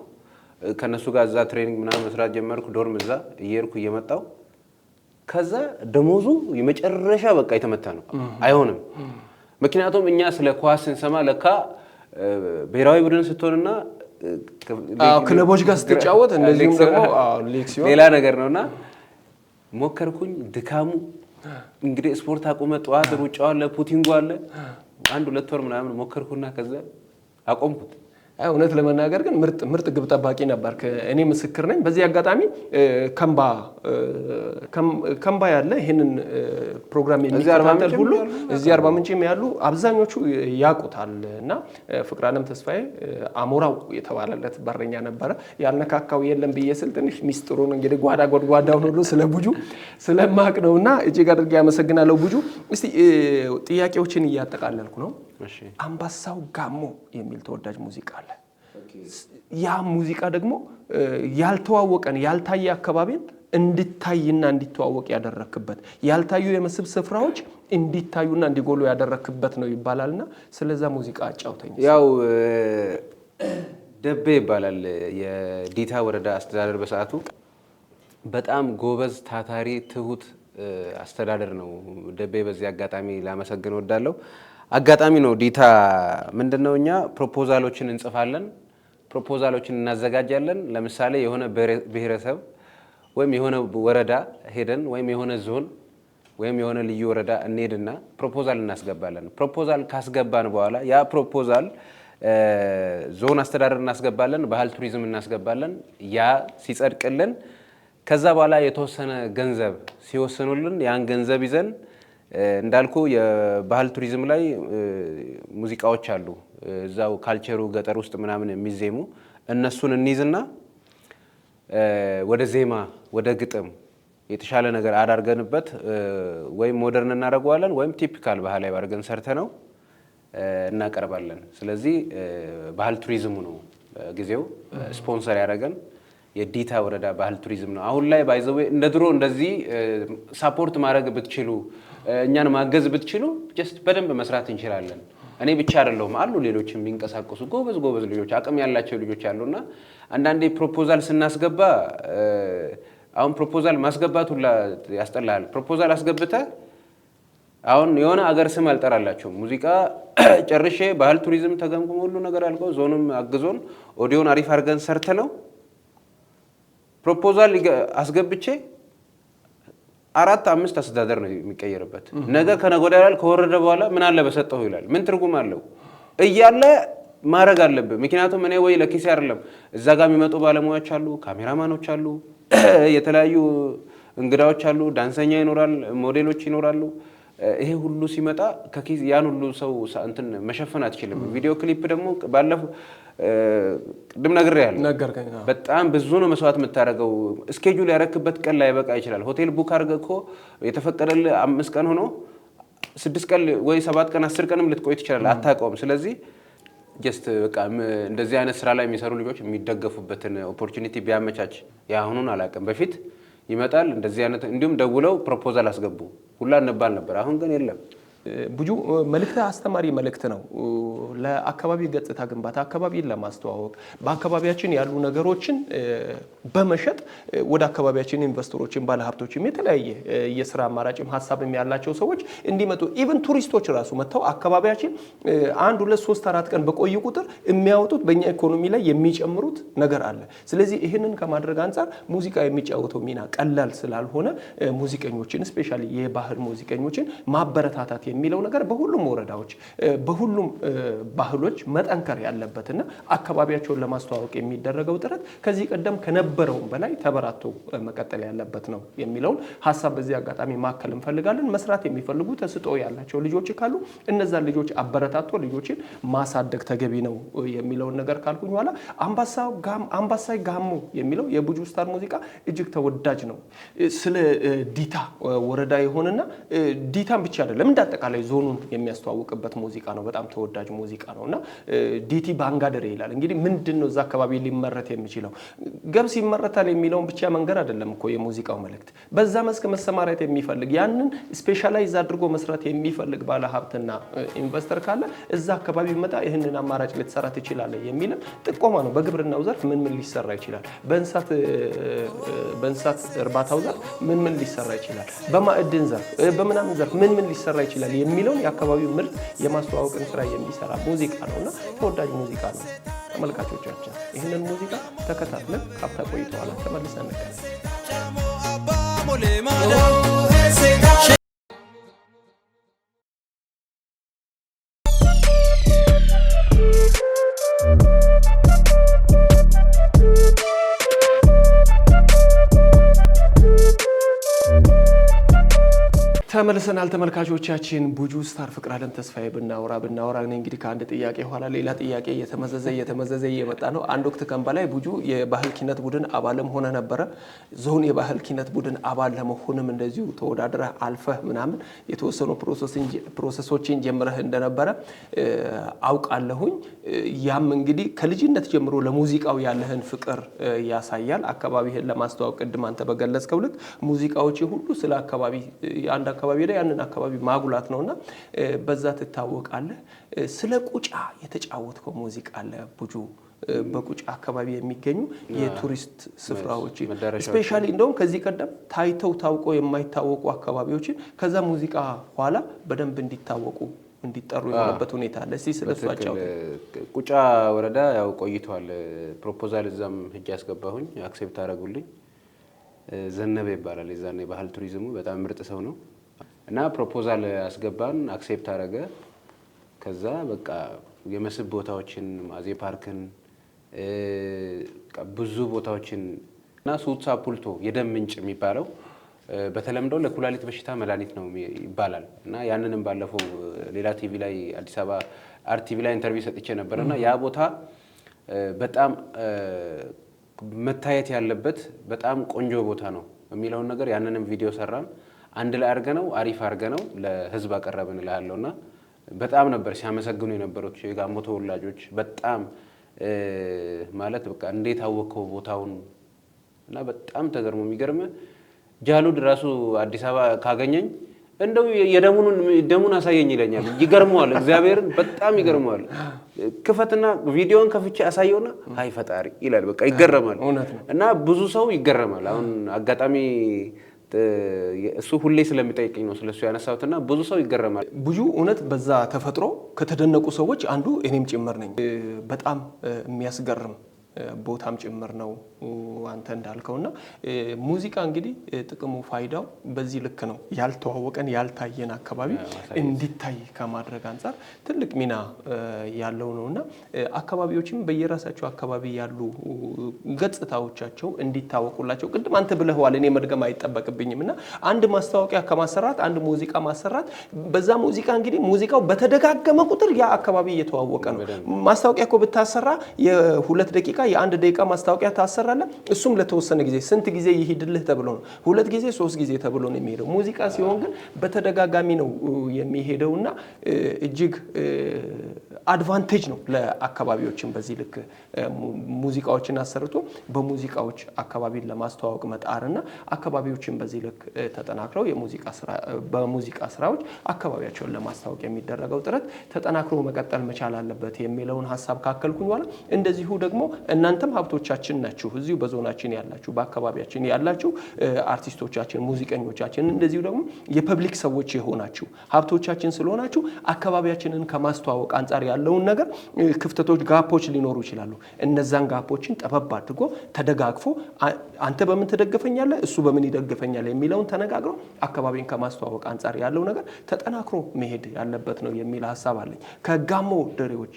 ከነሱ ጋር እዛ ትሬኒንግ ምናምን መስራት ጀመርኩ። ዶርም እዛ እየሄድኩ እየመጣሁ ከዛ ደሞዙ የመጨረሻ በቃ የተመታ ነው። አይሆንም። ምክንያቱም እኛ ስለ ኳስ ስንሰማ ለካ ብሔራዊ ቡድን ስትሆንና ክለቦች ጋር ስትጫወት እንደዚህም ደግሞ ሌላ ነገር ነውና ሞከርኩኝ። ድካሙ እንግዲህ ስፖርት አቆመ። ጠዋት ሩጫው አለ፣ ፑቲንጉ አለ። 1-2 ወር ምናምን ሞከርኩና ከዛ አቆምኩት። እውነት ለመናገር ግን ምርጥ ግብ ጠባቂ ነበር። እኔ ምስክር ነኝ። በዚህ አጋጣሚ ከምባ ያለ ይሄንን ፕሮግራም የሚከታተል ሁሉ እዚህ አርባ ምንጭም ያሉ አብዛኞቹ ያውቁታል እና ፍቅራለም ተስፋዬ አሞራው የተባለለት በረኛ ነበረ። ያልነካካው የለም ብዬ ስል ትንሽ ሚስጥሩን እንግዲህ ጓዳ ጎድጓዳውን ሁሉ ስለ ቡጁ ስለማቅ ነውና እጅግ አድርጌ ያመሰግናለሁ ቡጁ። እስቲ ጥያቄዎችን እያጠቃለልኩ ነው። አምባሳው ጋሞ የሚል ተወዳጅ ሙዚቃ አለ። ያ ሙዚቃ ደግሞ ያልተዋወቀን ያልታየ አካባቢን እንዲታይና እንዲተዋወቅ ያደረክበት፣ ያልታዩ የመስህብ ስፍራዎች እንዲታዩና እንዲጎሉ ያደረክበት ነው ይባላልና ስለዛ ሙዚቃ አጫውተኝ። ያው ደቤ ይባላል የዲታ ወረዳ አስተዳደር። በሰዓቱ በጣም ጎበዝ ታታሪ ትሁት አስተዳደር ነው ደቤ። በዚህ አጋጣሚ ላመሰግን ወዳለሁ። አጋጣሚ ነው ዲታ ምንድነው እኛ ፕሮፖዛሎችን እንጽፋለን፣ ፕሮፖዛሎችን እናዘጋጃለን። ለምሳሌ የሆነ ብሔረሰብ ወይም የሆነ ወረዳ ሄደን ወይም የሆነ ዞን ወይም የሆነ ልዩ ወረዳ እንሄድና ፕሮፖዛል እናስገባለን። ፕሮፖዛል ካስገባን በኋላ ያ ፕሮፖዛል ዞን አስተዳደር እናስገባለን፣ ባህል ቱሪዝም እናስገባለን። ያ ሲጸድቅልን ከዛ በኋላ የተወሰነ ገንዘብ ሲወስኑልን ያን ገንዘብ ይዘን እንዳልኩ የባህል ቱሪዝም ላይ ሙዚቃዎች አሉ፣ እዛው ካልቸሩ ገጠር ውስጥ ምናምን የሚዜሙ እነሱን እንይዝና ወደ ዜማ ወደ ግጥም የተሻለ ነገር አዳርገንበት ወይም ሞደርን እናደርገዋለን ወይም ቲፒካል ባህላዊ አድርገን ሰርተነው እናቀርባለን። ስለዚህ ባህል ቱሪዝሙ ነው ጊዜው ስፖንሰር ያደረገን የዲታ ወረዳ ባህል ቱሪዝም ነው። አሁን ላይ ባይዘው እንደ ድሮ እንደዚህ ሳፖርት ማድረግ ብትችሉ እኛን ማገዝ ብትችሉ ጀስት በደንብ መስራት እንችላለን። እኔ ብቻ አይደለሁም አሉ ሌሎች የሚንቀሳቀሱ ጎበዝ ልጆች አቅም ያላቸው ልጆች አሉና አንዳንዴ ፕሮፖዛል ስናስገባ አሁን ፕሮፖዛል ማስገባት ሁላ ያስጠላል። ፕሮፖዛል አስገብተ አሁን የሆነ አገር ስም አልጠራላቸው ሙዚቃ ጨርሼ ባህል ቱሪዝም ተገምግሞ ሁሉ ነገር አልቆ ዞንም አግዞን ኦዲዮን አሪፍ አድርገን ሰርተ ነው ፕሮፖዛል አስገብቼ 4-5 አስተዳደር ነው የሚቀየርበት። ነገ ከነገ ወዲያ ከወረደ በኋላ ምን አለ በሰጠው ይላል። ምን ትርጉም አለው እያለ ማድረግ አለብህ። ምክንያቱም እኔ ወይ ለኪስ አይደለም እዛ ጋር የሚመጡ ባለሙያዎች አሉ፣ ካሜራማኖች አሉ፣ የተለያዩ እንግዳዎች አሉ፣ ዳንሰኛ ይኖራል፣ ሞዴሎች ይኖራሉ። ይሄ ሁሉ ሲመጣ ከኪስ ያን ሁሉ ሰው እንትን መሸፈን አትችልም። ቪዲዮ ክሊፕ ደግሞ ባለፈው ቅድም ነግሬሃለሁ። በጣም ብዙ ነው መስዋዕት የምታደርገው። ስኬጁል ያረክበት ቀን ላይ በቃ ይችላል። ሆቴል ቡክ አድርገህ እኮ የተፈቀደልህ 5 ቀን ሆኖ 6 ቀን ወይ 7 ቀን 10 ቀንም ልትቆይ ትችላለህ፣ አታውቀውም። ስለዚህ ጀስት በቃ እንደዚህ አይነት ስራ ላይ የሚሰሩ ልጆች የሚደገፉበትን ኦፖርቹኒቲ ቢያመቻች ያሁኑን አላውቅም። በፊት ይመጣል እንደዚህ አይነት እንዲሁም ደውለው ፕሮፖዛል አስገቡ ሁላ እንባል ነበር። አሁን ግን የለም። ብዙ መልእክት አስተማሪ መልእክት ነው። ለአካባቢ ገጽታ ግንባታ አካባቢን ለማስተዋወቅ በአካባቢያችን ያሉ ነገሮችን በመሸጥ ወደ አካባቢያችን ኢንቨስተሮችን፣ ባለሀብቶችም የተለያየ የስራ አማራጭም ሀሳብም ያላቸው ሰዎች እንዲመጡ ኢቭን ቱሪስቶች ራሱ መጥተው አካባቢያችን 1 2 3 4 ቀን በቆዩ ቁጥር የሚያወጡት በእኛ ኢኮኖሚ ላይ የሚጨምሩት ነገር አለ። ስለዚህ ይህንን ከማድረግ አንጻር ሙዚቃ የሚጫወተው ሚና ቀላል ስላልሆነ ሙዚቀኞችን ስፔሻሊ የባህል ሙዚቀኞችን ማበረታታት የሚለው ነገር በሁሉም ወረዳዎች በሁሉም ባህሎች መጠንከር ያለበትና አካባቢያቸውን ለማስተዋወቅ የሚደረገው ጥረት ከዚህ ቀደም ከነበረውም በላይ ተበራቶ መቀጠል ያለበት ነው የሚለውን ሀሳብ በዚህ አጋጣሚ ማከል እንፈልጋለን። መስራት የሚፈልጉ ተስጦ ያላቸው ልጆች ካሉ እነዛን ልጆች አበረታቶ ልጆችን ማሳደግ ተገቢ ነው የሚለውን ነገር ካልኩኝ በኋላ አምባሳይ ጋሞ የሚለው የቡጁ ስታር ሙዚቃ እጅግ ተወዳጅ ነው። ስለ ዲታ ወረዳ የሆነና ዲታን ብቻ አይደለም አጠቃላይ ዞኑን የሚያስተዋውቅበት ሙዚቃ ነው። በጣም ተወዳጅ ሙዚቃ ነውና ዲቲ ባንጋደሬ ይላል። እንግዲህ ምንድነው እዛ አካባቢ ሊመረት የሚችለው? ገብስ ይመረታል የሚለውን ብቻ መንገር አይደለም እኮ የሙዚቃው መልእክት። በዛ መስክ መሰማራት የሚፈልግ ያንን ስፔሻላይዝ አድርጎ መስራት የሚፈልግ ባለ ሀብትና ኢንቨስተር ካለ እዛ አካባቢ መጣ ይህንን አማራጭ ልትሰራ ትችላለህ የሚል ጥቆማ ነው። በግብርናው ዘርፍ ምን ሊሰራ ይችላል? በእንስሳት እርባታው ዘርፍ ምን ሊሰራ ይችላል? በማዕድን ዘርፍ በምናምን ዘርፍ ምን ሊሰራ ይችላል የሚለውን የአካባቢው ምርት የማስተዋወቅን ስራ የሚሰራ ሙዚቃ ነውና ተወዳጅ ሙዚቃ ነው። ተመልካቾቻችን ይህንን ሙዚቃ ተከታትለን ካፍታ ቆይታ በኋላ ተመልሰን እንገናኛለን። ተመልሰናል ተመልካቾቻችን። ቡጁ ስታር ፍቅር አለም ተስፋዬ ብናወራ እኔ እንግዲህ ከአንድ ጥያቄ ኋላ ሌላ ጥያቄ እየተመዘዘ እየመጣ ነው። አንድ ወቅት ከንበላይ ቡጁ የባህል ኪነት ቡድን አባልም ሆነ ነበረ። ዞን የባህል ኪነት ቡድን አባል ለመሆንም እንደዚሁ ተወዳድረህ አልፈህ ምናምን የተወሰኑ ፕሮሰሶችን ጀምረህ እንደነበረ አውቃለሁኝ። ያም እንግዲህ ከልጅነት ጀምሮ ለሙዚቃው ያለህን ፍቅር ያሳያል። አካባቢህን ለማስተዋወቅ ቅድም አንተ በገለጽከው ልክ ሙዚቃዎች ሁሉ ስለ አካባቢ አንድ አካባቢ ላይ ያንን አካባቢ ማጉላት ነውና በዛ ትታወቃለህ። ስለ ቁጫ የተጫወትከው ሙዚቃ አለ ቡጁ። በቁጫ አካባቢ የሚገኙ የቱሪስት ስፍራዎች ስፔሻሊ እንደውም ከዚህ ቀደም ታይተው ታውቀው የማይታወቁ አካባቢዎችን ከዛ ሙዚቃ ኋላ በደንብ እንዲጠሩ የሆነበት ሁኔታ አለ። እስቲ ስለሱ አጫውተኝ። ቁጫ ወረዳ ያው ቆይቷል። ፕሮፖዛል እዛም ሄጄ ያስገባሁኝ አክሴፕት አደረጉልኝ። ዘነበ ይባላል የዛኔ ባህል ቱሪዝሙ በጣም ምርጥ ሰው ነው። እና ፕሮፖዛል አስገባን፣ አክሴፕት አደረገ። ከዛ በቃ የመስህብ ቦታዎችን ማዜ ፓርክን ብዙ ቦታዎችን እና ሱትሳ ፑልቶ የደም ምንጭ የሚባለው በተለምዶ ለኩላሊት በሽታ መድኃኒት ነው ይባላል። እና ያንንም ባለፈው ሌላ ቲቪ ላይ አዲስ አበባ አርቲቪ ላይ ኢንተርቪው ሰጥቼ ነበርና ያ ቦታ በጣም መታየት ያለበት በጣም ቆንጆ ቦታ ነው የሚለውን ነገር ያንንም ቪዲዮ ሰራን። አንድ ላይ አርገነው አሪፍ አርገነው ለህዝብ አቀረብን እላለሁና በጣም ነበር ሲያመሰግኑ የነበሩት የጋሞ ተወላጆች። በጣም ማለት በቃ እንዴት አወቀው ቦታውን እና በጣም ተገርሞ የሚገርም ጃሉድ ራሱ አዲስ አበባ ካገኘኝ እንደው ደሙን አሳየኝ ይለኛል። ይገርመዋል፣ እግዚአብሔርን በጣም ይገርመዋል። ክፈትና ቪዲዮን ከፍቼ አሳየውና አይ ፈጣሪ ይላል። በቃ ይገረማል። እና ብዙ ሰው ይገረማል። አሁን አጋጣሚ እሱ ሁሌ ስለሚጠይቀኝ ነው ስለሱ ያነሳሁትና ብዙ ሰው ይገረማል። ብዙ እውነት በዛ ተፈጥሮ ከተደነቁ ሰዎች አንዱ እኔም ጭምር ነኝ። በጣም የሚያስገርም ቦታም ጭምር ነው አንተ እንዳልከውና ሙዚቃ እንግዲህ ጥቅሙ ፋይዳው በዚህ ልክ ነው። ያልተዋወቀን ያልታየን አካባቢ እንዲታይ ከማድረግ አንፃር ትልቅ ሚና ያለው ነውና አካባቢዎችም በየራሳቸው አካባቢ ያሉ ገጽታዎቻቸው እንዲታወቁላቸው ቅድም አንተ ብለህዋል፣ እኔ መድገም አይጠበቅብኝምና አንድ ማስታወቂያ ከማሰራት አንድ ሙዚቃ ማሰራት በዛ ሙዚቃ እንግዲህ ሙዚቃው በተደጋገመ ቁጥር ያ አካባቢ እየተዋወቀ ነው። ማስታወቂያ እኮ ብታሰራ የ2 ደቂቃ የ1 ደቂቃ ማስታወቂያ ታሰራለ። እሱም ለተወሰነ ጊዜ ስንት ጊዜ ይሄድልህ ተብሎ ነው 2 ጊዜ 3 ጊዜ ተብሎ ነው የሚሄደው። ሙዚቃ ሲሆን ግን በተደጋጋሚ ነው የሚሄደውና እጅግ አድቫንቴጅ ነው ለአካባቢዎችን በዚህ ልክ ሙዚቃዎችን አሰርቶ በሙዚቃዎች አካባቢን ለማስተዋወቅ መጣርና አካባቢዎችን በዚህ ልክ ተጠናክረው በሙዚቃ ስራዎች አካባቢያቸውን ለማስተዋወቅ የሚደረገው ጥረት ተጠናክሮ መቀጠል መቻል አለበት የሚለውን ሐሳብ ካከልኩኝ በኋላ እንደዚሁ ደግሞ እናንተም ሀብቶቻችን ናችሁ። እዚሁ በዞናችን ያላችሁ በአካባቢያችን ያላችሁ አርቲስቶቻችን፣ ሙዚቀኞቻችን እንደዚሁ ደግሞ የፐብሊክ ሰዎች የሆናችሁ ሀብቶቻችን ስለሆናችሁ አካባቢያችንን ከማስተዋወቅ አንፃር ያለውን ነገር ክፍተቶች፣ ጋፖች ሊኖሩ ይችላሉ። እነዛን ጋፖችን ጠበብ አድርጎ ተደጋግፎ አንተ በምን ትደግፈኛለህ እሱ በምን ይደግፈኛል የሚለውን ተነጋግሮ አካባቢን ከማስተዋወቅ አንፃር ያለው ነገር ተጠናክሮ መሄድ ያለበት ነው የሚል ሐሳብ አለኝ። ከጋሞ ደሬዎች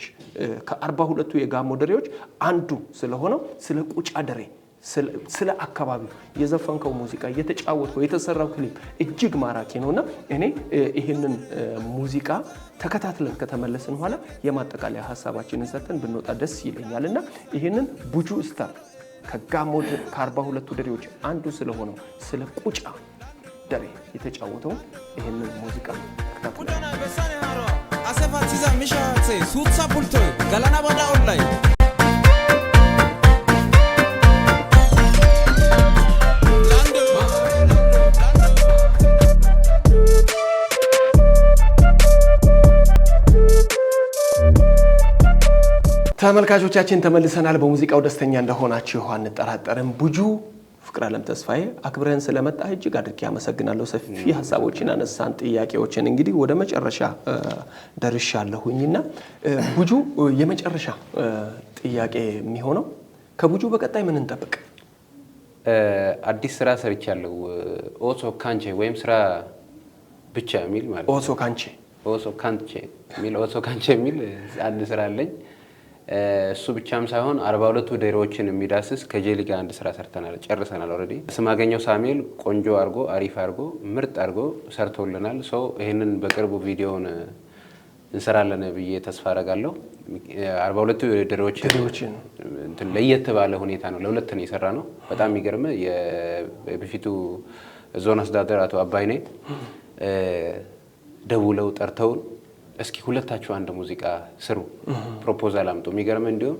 ከ42ቱ የጋሞ ደሬዎች አንዱ ስለሆነው ስለ ቁጫ ደሬ ስለ አካባቢ የዘፈንከው ሙዚቃ የተጫወተው የተሰራው ክሊፕ እጅግ ማራኪ ነውና እኔ ይህንን ሙዚቃ ተከታትለን ከተመለስን በኋላ የማጠቃለያ ሐሳባችንን ሰጥተን ብንወጣ ደስ ይለኛልና ይህንን ቡጁ ስታር ከጋሞ ከ42ቱ ደሬዎች አንዱ ስለሆነው ስለ ቁጫ ደሬ የተጫወተው ይህንን ሙዚቃ ተከታትለን አሰፋቲዛ ሚሻሴ ሱትሳ ፑልቶ ጋላና ባዳ ኦንላይን ተመልካቾቻችን ተመልሰናል። በሙዚቃው ደስተኛ እንደሆናችሁ አንጠራጠርም። ቡጁ ፍቅር ዓለም ተስፋዬ አክብረን ስለመጣ እጅግ አድርጌ አመሰግናለሁ። ሰፊ ሐሳቦችን አነሳን፣ ጥያቄዎችን እንግዲህ ወደ መጨረሻ ደርሻለሁኝና ቡጁ የመጨረሻ ጥያቄ የሚሆነው ከቡጁ በቀጣይ ምን እንጠብቅ? አዲስ ስራ ሰርቻለሁ። ኦሶ ካንቼ ወይም ስራ ብቻ የሚል ማለት ኦሶ ካንቼ ኦሶ ካንቼ የሚል አንድ ስራ አለኝ። እሱ ብቻም ሳይሆን 42ቱ ደሬዎችን የሚዳስስ ከጄሊ ጋር አንድ ስራ ሰርተናል፣ ጨርሰናል። ኦልሬዲ ስማገኘው ሳሙኤል ቆንጆ አርጎ አሪፍ አርጎ ምርጥ አርጎ ሰርቶልናል። ሶ ይሄንን በቅርቡ ቪዲዮውን እንሰራለን ብዬ ተስፋ አደርጋለሁ። 42ቱ ደሬዎችን እንትን ለየት ባለ ሁኔታ ነው ለሁለት ነው የሰራ ነው። በጣም የሚገርም የበፊቱ ዞን አስተዳደር አቶ አባይኔ ደውለው ጠርተውን እስኪ ሁለታችሁ አንድ ሙዚቃ ስሩ ፕሮፖዛል አምጡ። የሚገርም እንዲሁም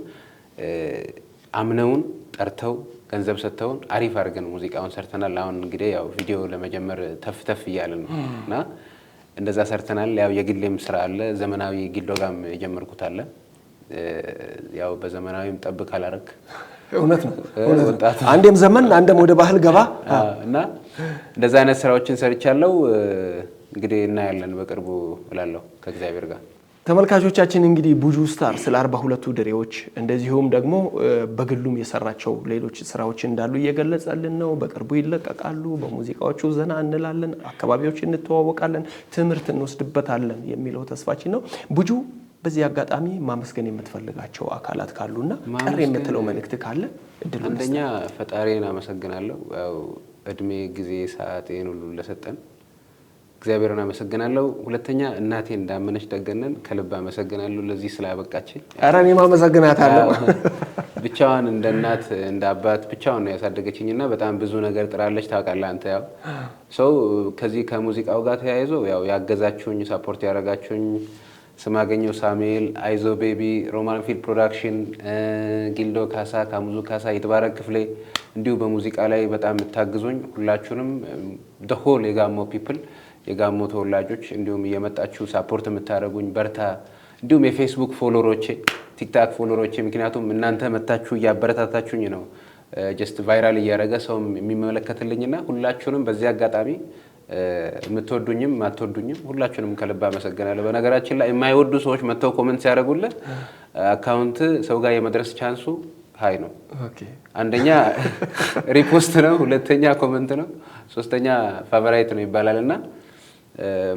አምነውን ጠርተው ገንዘብ ሰጥተውን አሪፍ አድርገን ሙዚቃውን ሰርተናል። አሁን እንግዲህ ያው ቪዲዮ ለመጀመር ተፍ እያልን ነውና እንደዛ ሰርተናል። ያው የግሌም ስራ አለ፣ ዘመናዊ ጊልዶጋም የጀመርኩት አለ። ያው በዘመናዊም ጠብቅ አላረክ እውነት ነው። አንዴም ዘመን አንዴም ወደ ባህል ገባ እና እንደዛ አይነት ስራዎችን ሰርቻለሁ። እንግዲህ እናያለን በቅርቡ እላለሁ ከእግዚአብሔር ጋር። ተመልካቾቻችን እንግዲህ ቡጁ ስታር ስለ 42ቱ ድሬዎች እንደዚሁም ደግሞ በግሉም የሰራቸው ሌሎች ስራዎች እንዳሉ እየገለጸልን ነው። በቅርቡ ይለቀቃሉ። በሙዚቃዎቹ ዘና እንላለን፣ አካባቢዎች እንተዋወቃለን፣ ትምህርት እንወስድበታለን የሚለው ተስፋችን ነው። ቡጁ በዚህ አጋጣሚ ማመስገን የምትፈልጋቸው አካላት ካሉና ቀር የምትለው መልእክት ካለ እድሉ። አንደኛ ፈጣሪን አመሰግናለሁ። እድሜ ጊዜ ሰዓቴን ሁሉ ለሰጠን እግዚአብሔርን አመሰግናለሁ። ሁለተኛ እናቴ እንዳመነች ደገነን ከልብ አመሰግናለሁ ለዚህ ስላበቃችኝ። ኧረ እኔም አመሰግናታለሁ። ብቻዋን እንደ እናት እንደ አባት ብቻዋን ነው ያሳደገችኝና በጣም ብዙ ነገር ጥራለች። ታውቃለህ አንተ ያው ሰው ከዚህ ከሙዚቃው ጋር ተያይዞ ያው ያገዛችሁኝ ሰፖርት ያደረጋችሁኝ ስማገኘው ሳሙኤል፣ አይዞ ቤቢ፣ ሮማን ፊልድ ፕሮዳክሽን፣ ጊልዶ ካሳ፣ ካሙዙ ካሳ፣ ይትባረክ ክፍሌ እንዲሁ በሙዚቃ ላይ በጣም የምታግዙኝ ሁላችሁንም the whole የጋሞ ፒፕል የጋሞ ተወላጆች እንዲሁም እየመጣችሁ ሳፖርት የምታደርጉኝ በርታ፣ እንዲሁም የፌስቡክ ፎሎወሮቼ ቲክታክ ፎሎወሮቼ ምክንያቱም እናንተ መታችሁ እያበረታታችሁኝ ነው ጀስት ቫይራል እያደረገ ሰው የሚመለከትልኝና ሁላችሁንም በዚህ አጋጣሚ የምትወዱኝም ማትወዱኝም ሁላችሁንም ከልብ አመሰግናለሁ። በነገራችን ላይ የማይወዱ ሰዎች መተው ኮሜንት ሲያደርጉልህ አካውንት ሰው ጋር የመድረስ ቻንሱ ሃይ ነው። አንደኛ ሪፖስት ነው፣ ሁለተኛ ኮሜንት ነው፣ ሶስተኛ ፋቨራይት ነው ይባላልና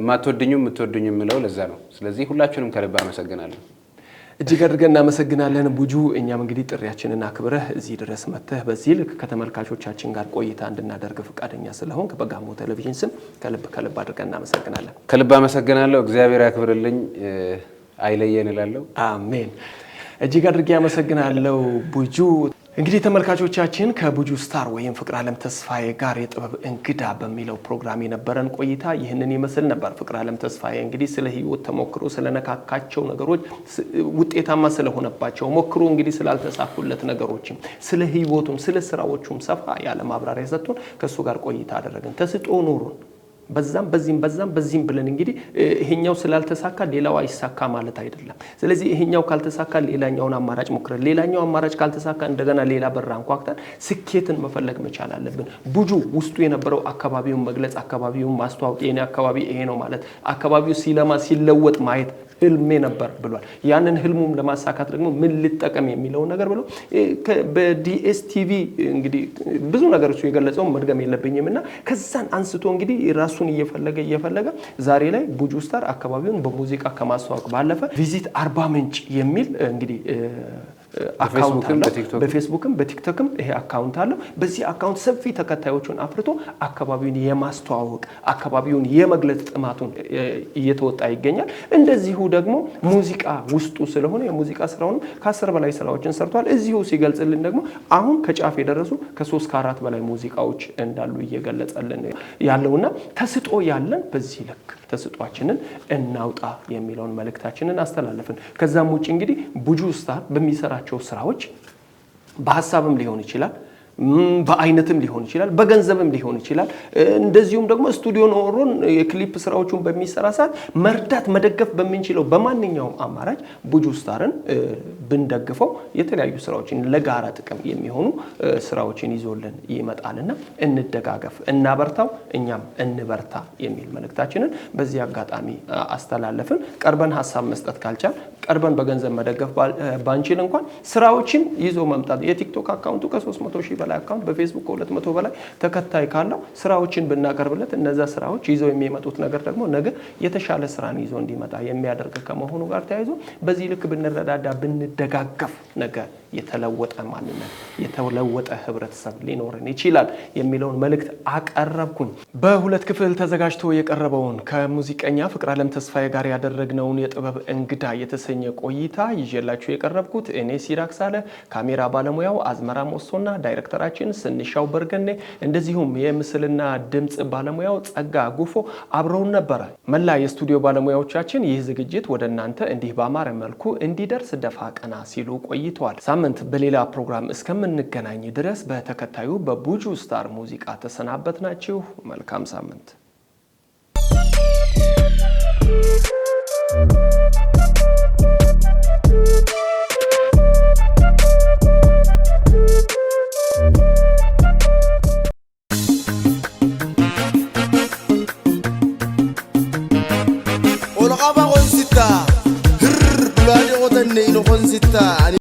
ማትወዱኝም የምትወዱኝም ምለው ለዛ ነው። ስለዚህ ሁላችሁንም ከልብ አመሰግናለሁ። እጅግ አድርገን እናመሰግናለን ቡጁ። እኛም እንግዲህ ጥሪያችንን አክብረህ እዚህ ድረስ መጥተህ በዚህ ልክ ከተመልካቾቻችን ጋር ቆይታ እንድናደርግ ፈቃደኛ ስለሆንክ በጋሞ ቴሌቪዥን ስም ከልብ አድርገን እናመሰግናለን። ከልብ አመሰግናለሁ። እግዚአብሔር ያክብርልኝ፣ አይለየን እላለሁ። አሜን። እጅግ አድርጌ አመሰግናለሁ ቡጁ። እንግዲህ ተመልካቾቻችን ከቡጁ ስታር ወይም ፍቅር ዓለም ተስፋዬ ጋር የጥበብ እንግዳ በሚለው ፕሮግራም የነበረን ቆይታ ይህንን ይመስል ነበር። ፍቅር ዓለም ተስፋዬ እንግዲህ ስለ ህይወት ተሞክሮ ስለነካካቸው ነገሮች ውጤታማ ስለሆነባቸው ሞክሮ እንግዲህ ስላልተሳኩለት ነገሮችም ስለ ህይወቱም ስለ ስራዎቹም ሰፋ ያለ ማብራሪያ ሰጥቶን ከሱ ጋር ቆይታ አደረግን። ተስጦ ኖሮን በዛም በዚህም ብለን እንግዲህ ይሄኛው ስላልተሳካ ሌላው አይሳካ ማለት አይደለም። ስለዚህ ይሄኛው ካልተሳካ ሌላኛውን አማራጭ ሞክረን ሌላኛው አማራጭ ካልተሳካ እንደገና ሌላ በር አንኳኩተን ስኬትን መፈለግ መቻል አለብን። ቡጁ ውስጡ የነበረው አካባቢውን መግለጽ፣ አካባቢውን ማስተዋወቅ፣ የኔ አካባቢ ይሄ ነው ማለት፣ አካባቢው ሲለማ ሲለወጥ ማየት ህልሜ ነበር ብሏል። ያንን ህልሙም ለማሳካት ደግሞ ምን ልጠቀም የሚለውን ነገር ብሎ በዲኤስቲቪ እንግዲህ ብዙ ነገሮች የገለጸው መድገም የለብኝምና ከዛን አንስቶ እንግዲህ ራሱን እየፈለገ ዛሬ ላይ ቡጁ ስታር አካባቢውን በሙዚቃ ከማስተዋወቅ ባለፈ ቪዚት አርባ ምንጭ የሚል እንግዲህ አካውንት አለው። በፌስቡክም በቲክቶክም ይሄ አካውንት አለው። በዚህ አካውንት ሰፊ ተከታዮቹን አፍርቶ አካባቢውን የማስተዋወቅ አካባቢውን የመግለጽ ጥማቱን እየተወጣ ይገኛል። እንደዚሁ ደግሞ ሙዚቃ ውስጡ ስለሆነ የሙዚቃ ስራውን ከ10 በላይ ስራዎችን ሰርቷል። እዚሁ ሲገልጽልን ደግሞ አሁን ከጫፍ የደረሱ ከ3 ከ4 በላይ ሙዚቃዎች እንዳሉ እየገለጸልን ያለውና ተስጦ ያለን በዚህ ልክ ተስጧችንን እናውጣ የሚለውን መልእክታችንን አስተላለፍን። ከዛም ውጪ እንግዲህ ቡጁ ስታር በሚሰራቸው ስራዎች በሐሳብም ሊሆን ይችላል፣ በአይነትም ሊሆን ይችላል፣ በገንዘብም ሊሆን ይችላል። እንደዚሁም ደግሞ ስቱዲዮ ኖሮን የክሊፕ ስራዎቹን በሚሰራ ሰዓት መርዳት መደገፍ በሚንችለው በማንኛውም አማራጭ ቡጁ ስታርን ብንደግፈው የተለያዩ ስራዎችን ለጋራ ጥቅም የሚሆኑ ስራዎችን ይዞልን ይመጣልና እንደጋገፍ፣ እናበርታው፣ እኛም እንበርታ የሚል መልእክታችንን በዚህ አጋጣሚ አስተላለፍን። ቀርበን ሀሳብ መስጠት ካልቻል ቀርበን በገንዘብ መደገፍ ባንችል እንኳን ስራዎችን ይዞ መምጣት የቲክቶክ አካውንቱ ከ300,000 በላይ አካውንት በፌስቡክ ከ200 በላይ ተከታይ ካለው ስራዎችን ብናቀርብለት እነዛ ስራዎች ይዘው የሚመጡት ነገር ደግሞ ነገ የተሻለ ስራን ይዞ እንዲመጣ የሚያደርግ ከመሆኑ ጋር ተያይዞ በዚህ ልክ ብንረዳዳ ብንደጋገፍ ነገ የተለወጠ ማንነት የተለወጠ ህብረተሰብ ሊኖርን ይችላል የሚለውን መልእክት አቀረብኩኝ። በሁለት ክፍል ተዘጋጅቶ የቀረበውን ከሙዚቀኛ ፍቅር ዓለም ተስፋዬ ጋር ያደረግነውን የጥበብ እንግዳ የተሰኘ ቆይታ ይዤላችሁ የቀረብኩት እኔ ሲራክ ሳለ፣ ካሜራ ባለሙያው አዝመራ ሞሶና ዳይሬክተራችን ስንሻው በርገኔ እንደዚሁም የምስልና ድምጽ ባለሙያው ጸጋ ጉፎ አብረውን ነበረ። መላ የስቱዲዮ ባለሙያዎቻችን ይህ ዝግጅት ወደ እናንተ እንዲህ ባማረ መልኩ እንዲደርስ ደፋ ቀና ሲሉ ቆይተዋል። ሳምንት በሌላ ፕሮግራም እስከምንገናኝ ድረስ በተከታዩ በቡጁ ስታር ሙዚቃ ተሰናበትናችሁ። መልካም ሳምንት።